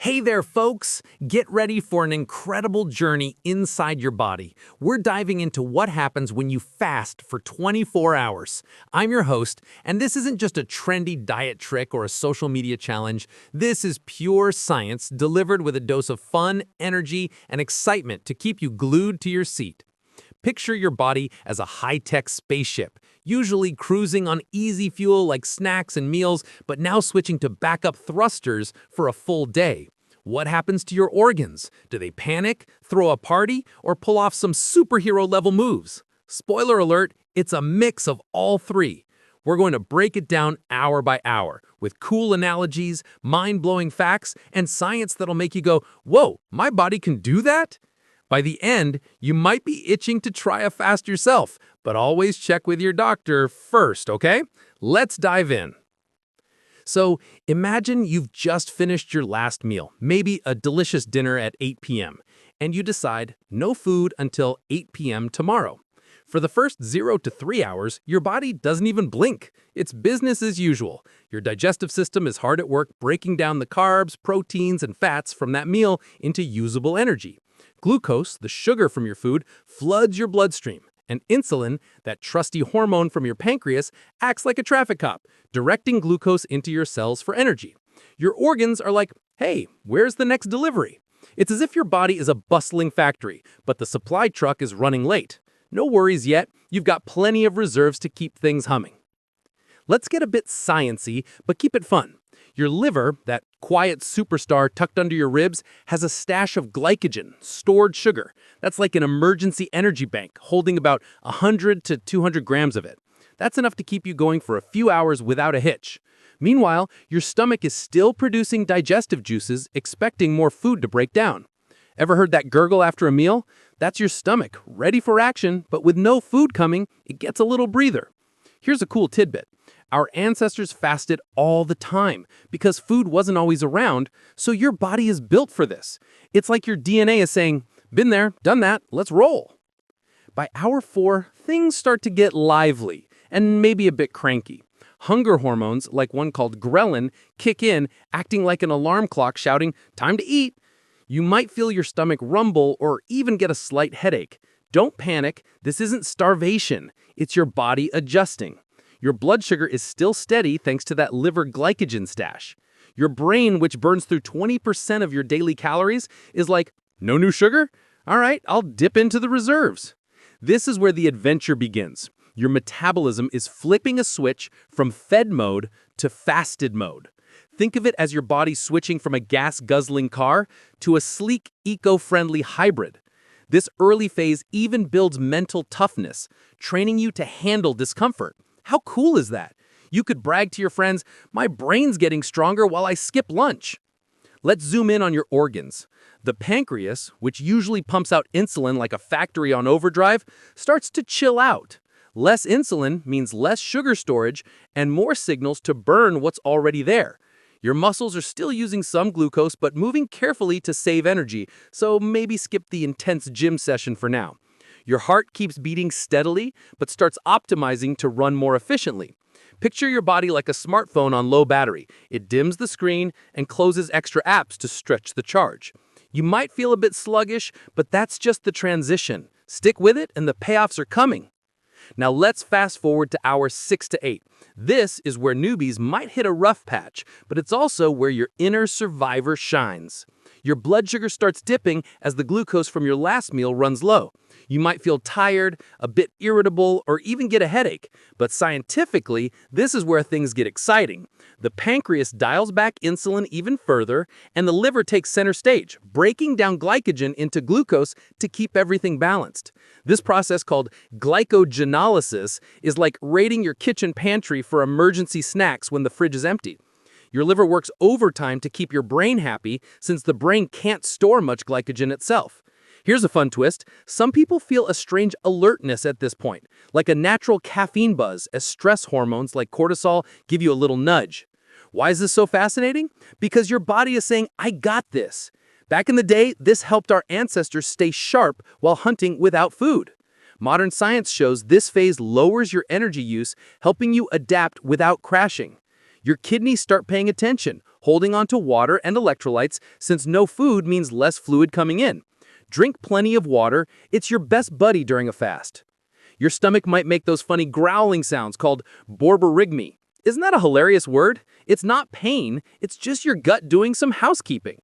Hey there, folks! Get ready for an incredible journey inside your body. We're diving into what happens when you fast for 24 hours. I'm your host, and this isn't just a trendy diet trick or a social media challenge. This is pure science delivered with a dose of fun, energy, and excitement to keep you glued to your seat. Picture your body as a high-tech spaceship, usually cruising on easy fuel like snacks and meals, but now switching to backup thrusters for a full day. What happens to your organs? Do they panic, throw a party, or pull off some superhero-level moves? Spoiler alert, it's a mix of all three. We're going to break it down hour by hour with cool analogies, mind-blowing facts, and science that'll make you go, "Whoa, my body can do that?" By the end, you might be itching to try a fast yourself, but always check with your doctor first, okay? Let's dive in. So, imagine you've just finished your last meal, maybe a delicious dinner at 8 p.m., and you decide no food until 8 p.m. tomorrow. For the first 0 to 3 hours, your body doesn't even blink. It's business as usual. Your digestive system is hard at work breaking down the carbs, proteins, and fats from that meal into usable energy. Glucose, the sugar from your food, floods your bloodstream. And insulin, that trusty hormone from your pancreas, acts like a traffic cop, directing glucose into your cells for energy. Your organs are like, "Hey, where's the next delivery?" It's as if your body is a bustling factory, but the supply truck is running late. No worries yet, you've got plenty of reserves to keep things humming. Let's get a bit science-y, but keep it fun. Your liver, that quiet superstar tucked under your ribs, has a stash of glycogen, stored sugar. That's like an emergency energy bank, holding about 100 to 200 grams of it. That's enough to keep you going for a few hours without a hitch. Meanwhile, your stomach is still producing digestive juices, expecting more food to break down. Ever heard that gurgle after a meal? That's your stomach, ready for action, but with no food coming, it gets a little breather. Here's a cool tidbit. Our ancestors fasted all the time because food wasn't always around, so your body is built for this. It's like your DNA is saying, "Been there, done that, let's roll." By hour 4, things start to get lively and maybe a bit cranky. Hunger hormones, like one called ghrelin, kick in, acting like an alarm clock shouting, "Time to eat." You might feel your stomach rumble or even get a slight headache. Don't panic, this isn't starvation, it's your body adjusting. Your blood sugar is still steady thanks to that liver glycogen stash. Your brain, which burns through 20% of your daily calories, is like, "No new sugar? All right, I'll dip into the reserves." This is where the adventure begins. Your metabolism is flipping a switch from fed mode to fasted mode. Think of it as your body switching from a gas-guzzling car to a sleek, eco-friendly hybrid. This early phase even builds mental toughness, training you to handle discomfort. How cool is that? You could brag to your friends, "My brain's getting stronger while I skip lunch." Let's zoom in on your organs. The pancreas, which usually pumps out insulin like a factory on overdrive, starts to chill out. Less insulin means less sugar storage and more signals to burn what's already there. Your muscles are still using some glucose but moving carefully to save energy, so maybe skip the intense gym session for now. Your heart keeps beating steadily, but starts optimizing to run more efficiently. Picture your body like a smartphone on low battery. It dims the screen and closes extra apps to stretch the charge. You might feel a bit sluggish, but that's just the transition. Stick with it and the payoffs are coming. Now let's fast forward to hours 6 to 8. This is where newbies might hit a rough patch, but it's also where your inner survivor shines. Your blood sugar starts dipping as the glucose from your last meal runs low. You might feel tired, a bit irritable, or even get a headache. But scientifically, this is where things get exciting. The pancreas dials back insulin even further, and the liver takes center stage, breaking down glycogen into glucose to keep everything balanced. This process, called glycogenolysis, is like raiding your kitchen pantry for emergency snacks when the fridge is empty. Your liver works overtime to keep your brain happy since the brain can't store much glycogen itself. Here's a fun twist. Some people feel a strange alertness at this point, like a natural caffeine buzz as stress hormones like cortisol give you a little nudge. Why is this so fascinating? Because your body is saying, "I got this." Back in the day, this helped our ancestors stay sharp while hunting without food. Modern science shows this phase lowers your energy use, helping you adapt without crashing. Your kidneys start paying attention, holding on to water and electrolytes since no food means less fluid coming in. Drink plenty of water, it's your best buddy during a fast. Your stomach might make those funny growling sounds called borborygmi. Isn't that a hilarious word? It's not pain, it's just your gut doing some housekeeping.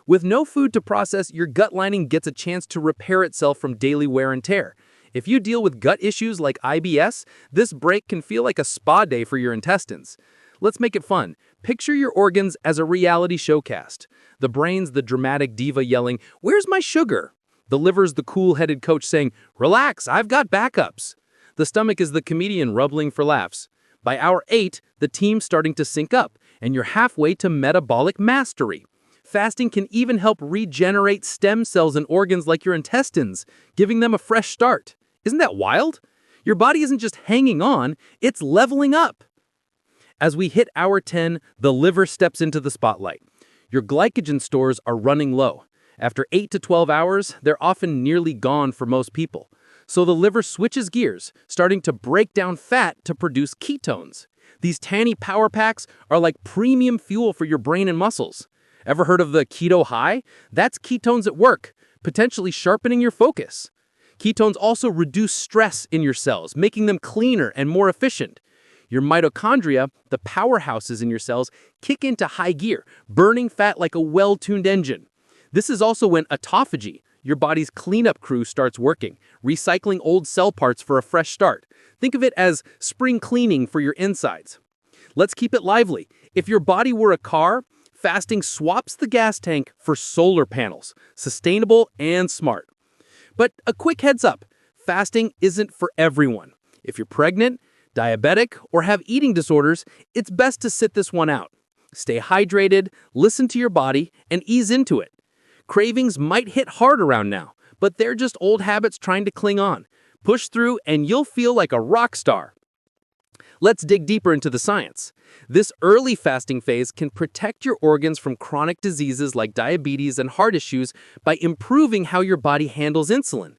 With no food to process, your gut lining gets a chance to repair itself from daily wear and tear. If you deal with gut issues like IBS, this break can feel like a spa day for your intestines. Let's make it fun. Picture your organs as a reality showcast. The brain's the dramatic diva yelling, "Where's my sugar?" The liver's the cool-headed coach saying, "Relax, I've got backups." The stomach is the comedian rubbling for laughs. By hour 8, the team's starting to sync up, and you're halfway to metabolic mastery. Fasting can even help regenerate stem cells in organs like your intestines, giving them a fresh start. Isn't that wild? Your body isn't just hanging on, it's leveling up. As we hit hour 10, the liver steps into the spotlight. Your glycogen stores are running low. After 8 to 12 hours, they're often nearly gone for most people. So the liver switches gears, starting to break down fat to produce ketones. These tiny power packs are like premium fuel for your brain and muscles. Ever heard of the keto high? That's ketones at work, potentially sharpening your focus. Ketones also reduce stress in your cells, making them cleaner and more efficient. Your mitochondria, the powerhouses in your cells, kick into high gear, burning fat like a well-tuned engine. This is also when autophagy, your body's cleanup crew, starts working, recycling old cell parts for a fresh start. Think of it as spring cleaning for your insides. Let's keep it lively. If your body were a car, fasting swaps the gas tank for solar panels, sustainable and smart. But a quick heads up, fasting isn't for everyone. If you're pregnant, diabetic, or have eating disorders, it's best to sit this one out. Stay hydrated, listen to your body, and ease into it. Cravings might hit hard around now, but they're just old habits trying to cling on. Push through and you'll feel like a rock star. Let's dig deeper into the science. This early fasting phase can protect your organs from chronic diseases like diabetes and heart issues by improving how your body handles insulin.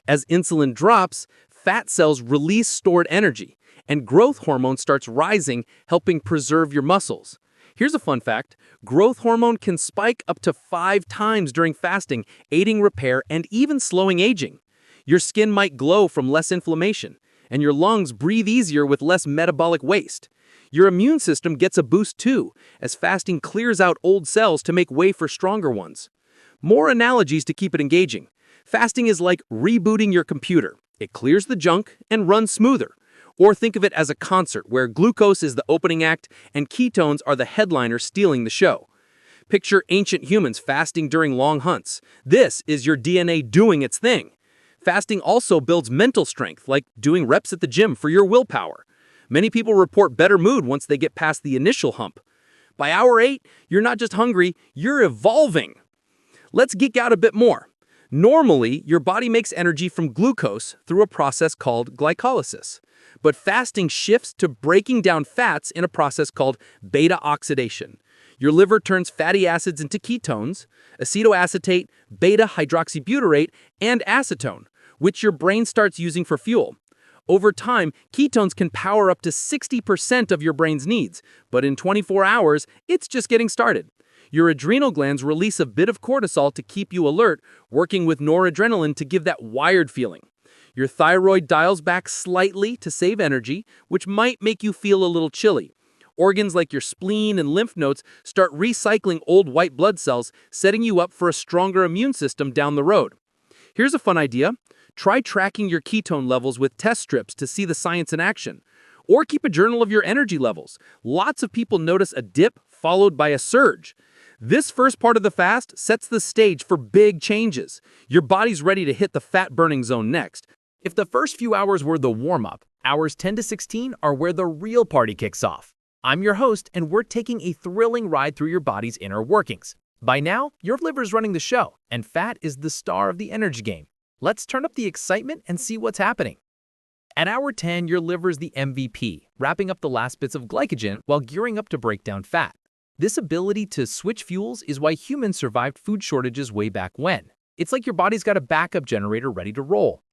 As insulin drops, fat cells release stored energy, and growth hormone starts rising, helping preserve your muscles. Here's a fun fact. Growth hormone can spike up to 5 times during fasting, aiding repair and even slowing aging. Your skin might glow from less inflammation, and your lungs breathe easier with less metabolic waste. Your immune system gets a boost too, as fasting clears out old cells to make way for stronger ones. More analogies to keep it engaging. Fasting is like rebooting your computer. It clears the junk and runs smoother. Or think of it as a concert where glucose is the opening act and ketones are the headliner stealing the show. Picture ancient humans fasting during long hunts. This is your DNA doing its thing. Fasting also builds mental strength, like doing reps at the gym for your willpower. Many people report better mood once they get past the initial hump. By hour 8, you're not just hungry, you're evolving. Let's geek out a bit more. Normally, your body makes energy from glucose through a process called glycolysis. But fasting shifts to breaking down fats in a process called beta oxidation. Your liver turns fatty acids into ketones, acetoacetate, beta-hydroxybutyrate, and acetone, which your brain starts using for fuel. Over time, ketones can power up to 60% of your brain's needs, but in 24 hours, it's just getting started. Your adrenal glands release a bit of cortisol to keep you alert, working with noradrenaline to give that wired feeling. Your thyroid dials back slightly to save energy, which might make you feel a little chilly. Organs like your spleen and lymph nodes start recycling old white blood cells, setting you up for a stronger immune system down the road. Here's a fun idea. Try tracking your ketone levels with test strips to see the science in action. Or keep a journal of your energy levels. Lots of people notice a dip followed by a surge. This first part of the fast sets the stage for big changes. Your body's ready to hit the fat-burning zone next. If the first few hours were the warm-up, hours 10 to 16 are where the real party kicks off. I'm your host, and we're taking a thrilling ride through your body's inner workings. By now, your liver's running the show, and fat is the star of the energy game. Let's turn up the excitement and see what's happening. At hour 10, your liver's the MVP, wrapping up the last bits of glycogen while gearing up to break down fat. This ability to switch fuels is why humans survived food shortages way back when. It's like your body's got a backup generator ready to roll.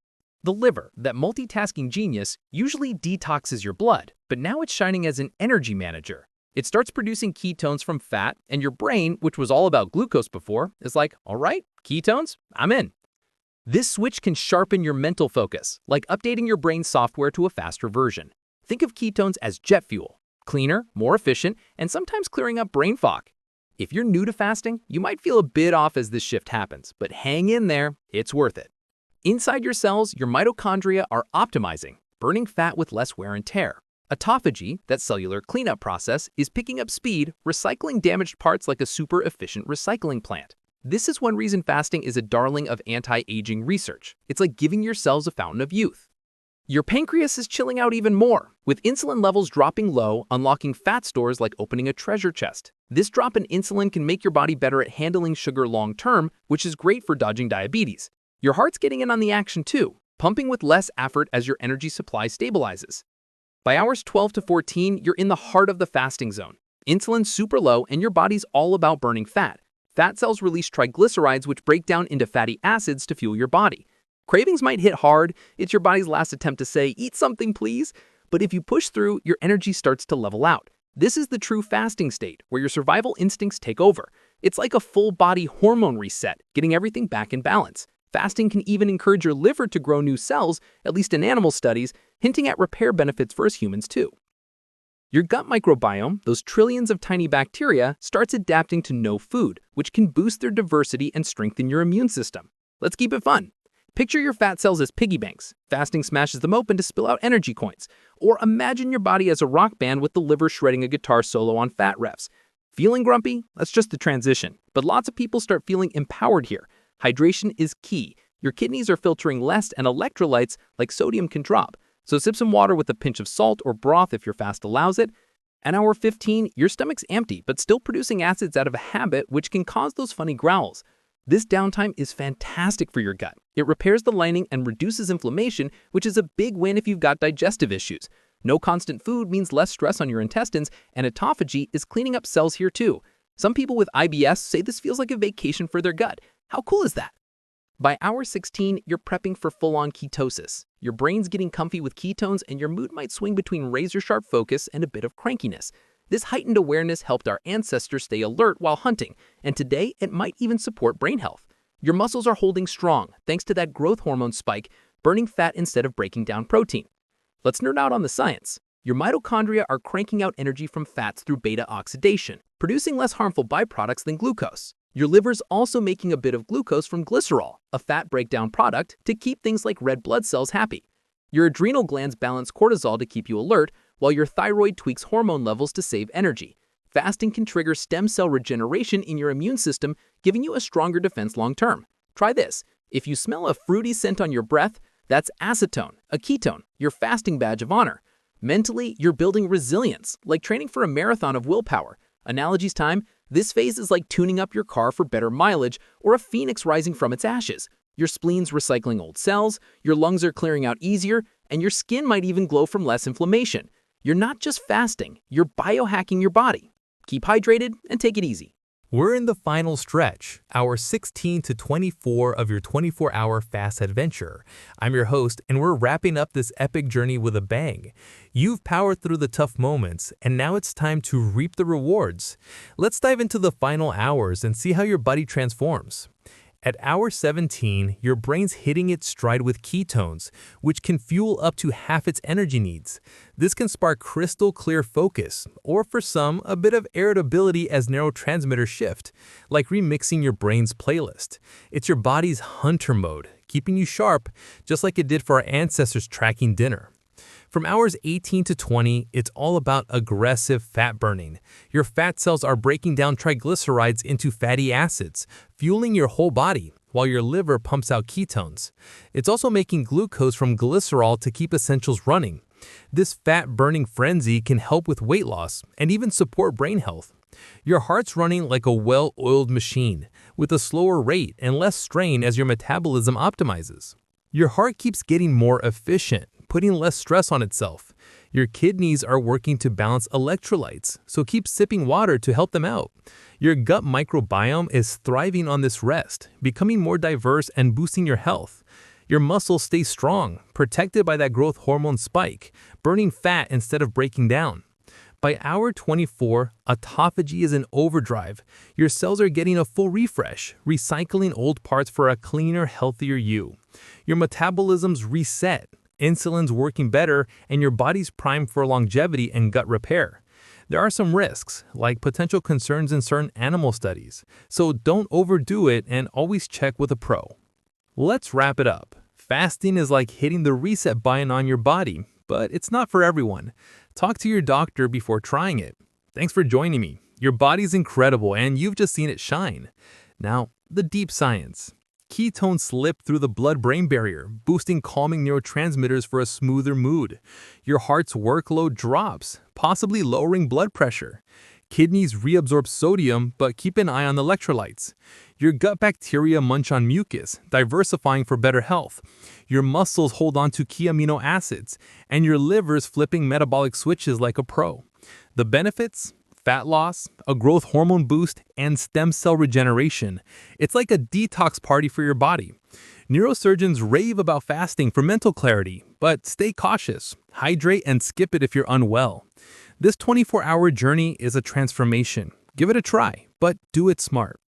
The liver, that multitasking genius, usually detoxes your blood, but now it's shining as an energy manager. It starts producing ketones from fat, and your brain, which was all about glucose before, is like, all right, ketones, I'm in. This switch can sharpen your mental focus, like updating your brain's software to a faster version. Think of ketones as jet fuel, cleaner, more efficient, and sometimes clearing up brain fog. If you're new to fasting, you might feel a bit off as this shift happens, but hang in there, it's worth it. Inside your cells, your mitochondria are optimizing, burning fat with less wear and tear. Autophagy, that cellular cleanup process, is picking up speed, recycling damaged parts like a super efficient recycling plant. This is one reason fasting is a darling of anti-aging research. It's like giving your cells a fountain of youth. Your pancreas is chilling out even more, with insulin levels dropping low, unlocking fat stores like opening a treasure chest. This drop in insulin can make your body better at handling sugar long-term, which is great for dodging diabetes. Your heart's getting in on the action too, pumping with less effort as your energy supply stabilizes. By hours 12 to 14, you're in the heart of the fasting zone. Insulin's super low and your body's all about burning fat. Fat cells release triglycerides which break down into fatty acids to fuel your body. Cravings might hit hard, it's your body's last attempt to say, eat something please. But if you push through, your energy starts to level out. This is the true fasting state, where your survival instincts take over. It's like a full-body hormone reset, getting everything back in balance. Fasting can even encourage your liver to grow new cells, at least in animal studies, hinting at repair benefits for us humans too. Your gut microbiome, those trillions of tiny bacteria, starts adapting to no food, which can boost their diversity and strengthen your immune system. Let's keep it fun. Picture your fat cells as piggy banks. Fasting smashes them open to spill out energy coins. Or imagine your body as a rock band with the liver shredding a guitar solo on fat refs. Feeling grumpy? That's just the transition. But lots of people start feeling empowered here. Hydration is key. Your kidneys are filtering less and electrolytes like sodium can drop. So sip some water with a pinch of salt or broth if your fast allows it. At hour 15, your stomach's empty but still producing acids out of a habit which can cause those funny growls. This downtime is fantastic for your gut. It repairs the lining and reduces inflammation, which is a big win if you've got digestive issues. No constant food means less stress on your intestines, and autophagy is cleaning up cells here too. Some people with IBS say this feels like a vacation for their gut. How cool is that? By hour 16, you're prepping for full-on ketosis. Your brain's getting comfy with ketones and your mood might swing between razor-sharp focus and a bit of crankiness. This heightened awareness helped our ancestors stay alert while hunting, and today it might even support brain health. Your muscles are holding strong thanks to that growth hormone spike, burning fat instead of breaking down protein. Let's nerd out on the science. Your mitochondria are cranking out energy from fats through beta oxidation, producing less harmful byproducts than glucose. Your liver's also making a bit of glucose from glycerol, a fat breakdown product, to keep things like red blood cells happy. Your adrenal glands balance cortisol to keep you alert, while your thyroid tweaks hormone levels to save energy. Fasting can trigger stem cell regeneration in your immune system, giving you a stronger defense long term. Try this. If you smell a fruity scent on your breath, that's acetone, a ketone, your fasting badge of honor. Mentally, you're building resilience, like training for a marathon of willpower. Analogies time, this phase is like tuning up your car for better mileage or a phoenix rising from its ashes. Your spleen's recycling old cells, your lungs are clearing out easier, and your skin might even glow from less inflammation. You're not just fasting, you're biohacking your body. Keep hydrated and take it easy. We're in the final stretch, hour 16 to 24 of your 24-hour fast adventure. I'm your host, and we're wrapping up this epic journey with a bang. You've powered through the tough moments, and now it's time to reap the rewards. Let's dive into the final hours and see how your body transforms. At hour 17, your brain's hitting its stride with ketones, which can fuel up to half its energy needs. This can spark crystal clear focus, or for some, a bit of irritability as neurotransmitters shift, like remixing your brain's playlist. It's your body's hunter mode, keeping you sharp, just like it did for our ancestors tracking dinner. From hours 18 to 20, it's all about aggressive fat burning. Your fat cells are breaking down triglycerides into fatty acids, fueling your whole body, while your liver pumps out ketones. It's also making glucose from glycerol to keep essentials running. This fat-burning frenzy can help with weight loss and even support brain health. Your heart's running like a well-oiled machine, with a slower rate and less strain as your metabolism optimizes. Your heart keeps getting more efficient, putting less stress on itself. Your kidneys are working to balance electrolytes, so keep sipping water to help them out. Your gut microbiome is thriving on this rest, becoming more diverse and boosting your health. Your muscles stay strong, protected by that growth hormone spike, burning fat instead of breaking down. By hour 24, autophagy is in overdrive. Your cells are getting a full refresh, recycling old parts for a cleaner, healthier you. Your metabolism's reset, insulin's working better, and your body's primed for longevity and gut repair. There are some risks, like potential concerns in certain animal studies, so don't overdo it and always check with a pro. Let's wrap it up. Fasting is like hitting the reset button on your body, but it's not for everyone. Talk to your doctor before trying it. Thanks for joining me. Your body's incredible and you've just seen it shine. Now, the deep science. Ketones slip through the blood-brain barrier, boosting calming neurotransmitters for a smoother mood. Your heart's workload drops, possibly lowering blood pressure. Kidneys reabsorb sodium, but keep an eye on electrolytes. Your gut bacteria munch on mucus, diversifying for better health. Your muscles hold on to key amino acids, and your liver's flipping metabolic switches like a pro. The benefits? Fat loss, a growth hormone boost, and stem cell regeneration. It's like a detox party for your body. Neurosurgeons rave about fasting for mental clarity, but stay cautious. Hydrate and skip it if you're unwell. This 24-hour journey is a transformation. Give it a try, but do it smart.